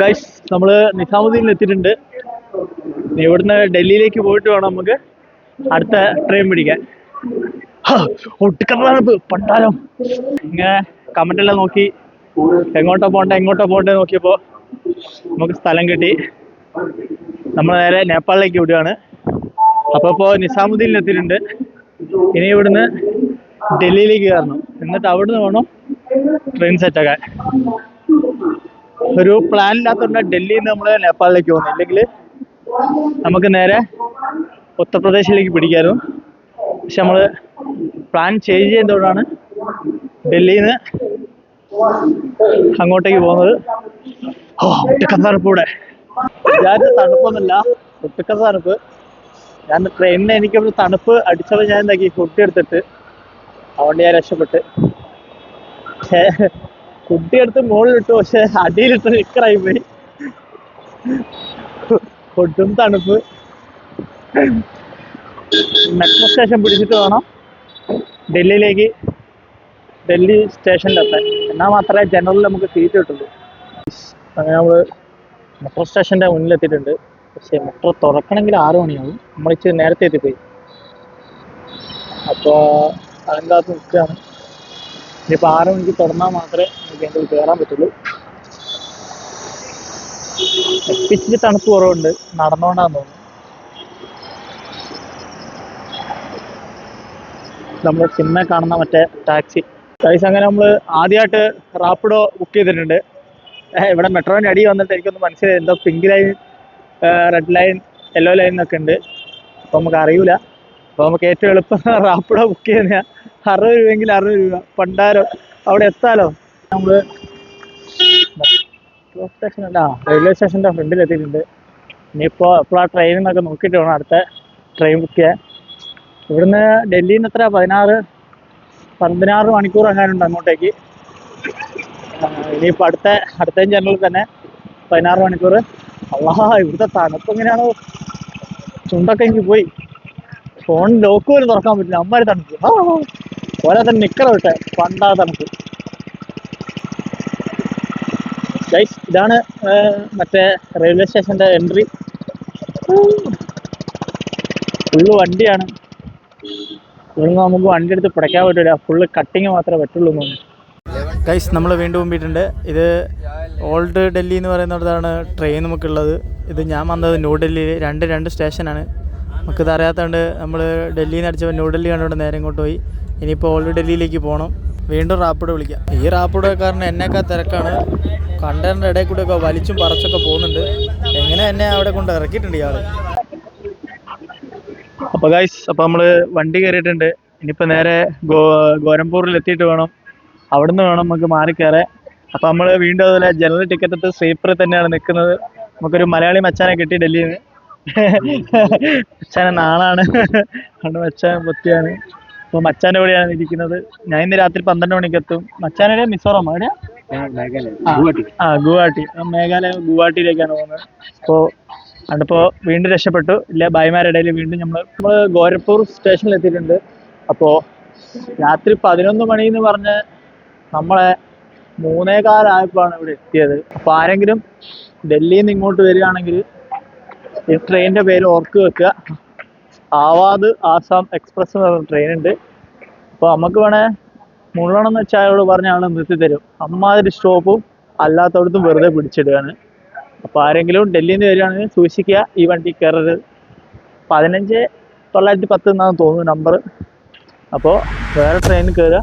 Guys, നമ്മള് നിസാമുദ്ദീനിൽ എത്തിയിട്ടുണ്ട്. ഇവിടുന്ന് ഡൽഹിയിലേക്ക് പോയിട്ട് വേണം നമുക്ക് അടുത്ത ട്രെയിൻ പിടിക്കാൻ. ഒട്ടുക്കന്നാണ് പണ്ടാരം. ഇങ്ങനെ കമന്റെല്ലാം നോക്കി എങ്ങോട്ടാ പോണ്ടേ നോക്കിയപ്പോ നമുക്ക് സ്ഥലം കിട്ടി. നമ്മൾ നേരെ നേപ്പാളിലേക്ക് വിടുകയാണ്. അപ്പോൾ നിസാമുദ്ദീനിൽ എത്തിയിട്ടുണ്ട്. ഇനി ഇവിടുന്ന് ഡൽഹിയിലേക്ക് കയറണം. എന്നിട്ട് അവിടുന്ന് വേണം ട്രെയിൻ സെറ്റാക്കാൻ. ഒരു പ്ലാൻ ഇല്ലാത്തതുകൊണ്ട് ഡൽഹിയിൽ നിന്ന് നമ്മൾ നേപ്പാളിലേക്ക് പോകുന്നു. ഇല്ലെങ്കിൽ നമുക്ക് നേരെ ഉത്തർപ്രദേശിലേക്ക് പിടിക്കായിരുന്നു. പക്ഷെ നമ്മൾ പ്ലാൻ ചേഞ്ച് ചെയ്തതുകൊണ്ടാണ് ഡൽഹിയിൽ നിന്ന് അങ്ങോട്ടേക്ക് പോകുന്നത്. ഒട്ടുക്കത്ത തണുപ്പ് ഇവിടെ. വിചാരിച്ച തണുപ്പൊന്നുമില്ല, ഒട്ടുക്കത്ത തണുപ്പ്. ഞാൻ ട്രെയിനിന് എനിക്കൊരു തണുപ്പ് അടിച്ചപ്പോൾ ഞാൻ എന്താക്കി ഫുഡ് എടുത്തിട്ട്, അതുകൊണ്ട് ഞാൻ രക്ഷപ്പെട്ട്. ഫുഡ് എടുത്ത് മുകളിലിട്ടു, പക്ഷെ അടിയിലിട്ട് നിക്കറായി പോയി. ഒട്ടും തണുപ്പ്. മെട്രോ സ്റ്റേഷൻ പിടിച്ചിട്ട് വേണം ഡൽഹി സ്റ്റേഷനിലെത്താൻ. എന്നാൽ മാത്രമേ ജനറലിൽ നമുക്ക് സീറ്റ് കിട്ടുള്ളൂ. അങ്ങനെ നമ്മൾ മെട്രോ സ്റ്റേഷൻ്റെ മുന്നിലെത്തിയിട്ടുണ്ട്. പക്ഷേ മെട്രോ തുറക്കണമെങ്കിൽ 6 മണിയാവും. നമ്മളിച്ചിരി നേരത്തെ എത്തിപ്പോയി. അപ്പോൾ അതിൻ്റെ അകത്ത് നിൽക്കുകയാണ്. ഇനിയിപ്പോൾ 6 മണിക്ക് തുറന്നാൽ മാത്രമേ നമുക്ക് അതിൻ്റെ കയറാൻ പറ്റുള്ളൂ. ഇച്ചിരി തണുപ്പ് കുറവുണ്ട്, നടന്നുകൊണ്ടാന്ന് തോന്നുന്നു. നമ്മൾ സിനിമ കാണുന്ന മറ്റേ ടാക്സി പൈസ. അങ്ങനെ നമ്മൾ ആദ്യമായിട്ട് റാപ്പിഡോ ബുക്ക് ചെയ്തിട്ടുണ്ട്. ഇവിടെ മെട്രോൻ്റെ അടി വന്നിട്ട് എനിക്കൊന്ന് മനസ്സിലായി, എന്തോ pink line, red line, yellow line എന്നൊക്കെ ഉണ്ട്. അപ്പോൾ നമുക്ക് അറിയില്ല. അപ്പോൾ നമുക്ക് ഏറ്റവും എളുപ്പം റാപ്പിഡോ ബുക്ക് ചെയ്യുന്ന 60 രൂപയെങ്കിൽ 60 രൂപ പണ്ടാരം അവിടെ എത്താലോ. നമ്മൾ മെട്രോ സ്റ്റേഷൻ അല്ല, റെയിൽവേ സ്റ്റേഷൻ്റെ ഫ്രണ്ടിൽ എത്തിയിട്ടുണ്ട്. ഇനിയിപ്പോൾ എപ്പോഴാണ് ട്രെയിൻ എന്നൊക്കെ നോക്കിയിട്ട് വേണം അടുത്ത ട്രെയിൻ ബുക്ക് ചെയ്യാൻ. ഇവിടുന്ന് ഡൽഹിയിൽ നിന്ന് എത്ര 16 മണിക്കൂർ അങ്ങാനുണ്ട് അങ്ങോട്ടേക്ക്. ഇനിയിപ്പോൾ അടുത്ത ജനറലിൽ തന്നെ 16 മണിക്കൂർ. ഇവിടുത്തെ തണുപ്പ് എങ്ങനെയാണോ, ചുണ്ടൊക്കെ എനിക്ക് പോയി. ഫോൺ ലോക്ക് പോലും തുറക്കാൻ പറ്റില്ല, അമ്മാതിരി തണുപ്പ്. പോലെ തന്നെ നിക്കറ വിട്ടെ പണ്ടാ തണുപ്പ്. ഗൈസ്, ഇതാണ് മറ്റേ റെയിൽവേ സ്റ്റേഷൻ്റെ എൻട്രി. ഫുള്ള് വണ്ടിയാണ്. ഇവിടുന്ന് നമുക്ക് വണ്ടി എടുത്ത് പിടയ്ക്കാൻ പറ്റില്ല, ഫുള്ള് കട്ടിങ് മാത്രമേ പറ്റുള്ളൂ എന്ന് തോന്നുന്നു. ഗൈസ്, നമ്മൾ വീണ്ടും മുമ്പിട്ടുണ്ട്. ഇത് ഓൾഡ് ഡൽഹി എന്ന് പറയുന്നിടത്താണ് ട്രെയിൻ നമുക്കുള്ളത്. ഇത് ഞാൻ വന്നത് ന്യൂഡൽഹിയിൽ. രണ്ട് സ്റ്റേഷനാണ്. നമുക്കിത് അറിയാത്തതുകൊണ്ട് നമ്മൾ ഡൽഹിയിൽ നിന്ന് അടിച്ചപ്പോൾ ന്യൂഡൽഹി കണ്ടുകൊണ്ട് നേരെ ഇങ്ങോട്ട് പോയി. ഇനിയിപ്പോൾ ഓൾഡ് ഡൽഹിയിലേക്ക് പോകണം. വീണ്ടും റാപ്പിഡോ വിളിക്കാം. ഈ റാപ്പിഡോ കാരണം എന്നേക്കാൾ തിരക്കാണ്. കണ്ടറിൻ്റെ ഇടയിൽ കൂടെയൊക്കെ വലിച്ചും പറച്ചൊക്കെ പോകുന്നുണ്ട്. എങ്ങനെ എന്നെ അവിടെ കൊണ്ട് ഇറക്കിയിട്ടുണ്ട് ഇയാൾ. അപ്പോൾ ഗൈസ്, അപ്പോൾ നമ്മൾ വണ്ടി കയറിയിട്ടുണ്ട്. ഇനിയിപ്പോൾ നേരെ ഗോരംപൂരിൽ എത്തിയിട്ട് വേണം, അവിടുന്ന് വേണം നമുക്ക് മാറിക്കയറാൻ. അപ്പോൾ നമ്മൾ വീണ്ടും അതുപോലെ ജനറൽ ടിക്കറ്റ് എടുത്ത് സ്ലീപ്പറിൽ തന്നെയാണ് നിൽക്കുന്നത്. നമുക്കൊരു മലയാളി മച്ചാനെ കിട്ടി ഡൽഹിയിൽ നിന്ന്. മച്ചാനെ നാളാണ്, അതുകൊണ്ട് മച്ചാൻ പൊത്തിയാണ്. അപ്പോൾ മച്ചാൻ്റെ കൂടെയാണ് ഇരിക്കുന്നത്. ഞാൻ ഇന്ന് രാത്രി 12 മണിക്ക് എത്തും. മച്ചാനെ മിസോറാം എവിടെയാ? ഗുവാഹട്ടി. മേഘാലയ ഗുവാഹട്ടിയിലേക്കാണ് പോകുന്നത്. അപ്പോൾ അതിപ്പോൾ വീണ്ടും രക്ഷപ്പെട്ടു. ഇല്ല, ഭായിമാരുടെ വീണ്ടും നമ്മൾ ഗോരഖ്പൂർ സ്റ്റേഷനിൽ എത്തിയിട്ടുണ്ട്. അപ്പോൾ രാത്രി 11 മണി എന്ന് പറഞ്ഞ് നമ്മളെ 3:15 ഇവിടെ എത്തിയത്. അപ്പോൾ ആരെങ്കിലും ഡൽഹിയിൽ നിന്ന് ഇങ്ങോട്ട് വരികയാണെങ്കിൽ ഈ ട്രെയിനിൻ്റെ പേര് ഓർക്ക് വെക്കുക. ആവാദ് ആസാം എക്സ്പ്രസ് എന്ന് പറഞ്ഞ ട്രെയിൻ ഉണ്ട്. അപ്പോൾ നമുക്ക് വേണേൽ മുള്ളണമെന്ന് വെച്ചാൽ അയാളോട് പറഞ്ഞ ആൾ നിർത്തി തരും. അമ്മാതിരി സ്റ്റോപ്പും അല്ലാത്തവിടത്തും വെറുതെ പിടിച്ചിടുകയാണ്. അപ്പോൾ ആരെങ്കിലും ഡൽഹിയിൽ നിന്ന് വരികയാണെങ്കിൽ സൂക്ഷിക്കുക, ഈ വണ്ടി കയറരുത്. 15910 എന്നാണ് തോന്നുന്നു നമ്പർ. അപ്പോൾ വേറെ ട്രെയിനിൽ കയറുക.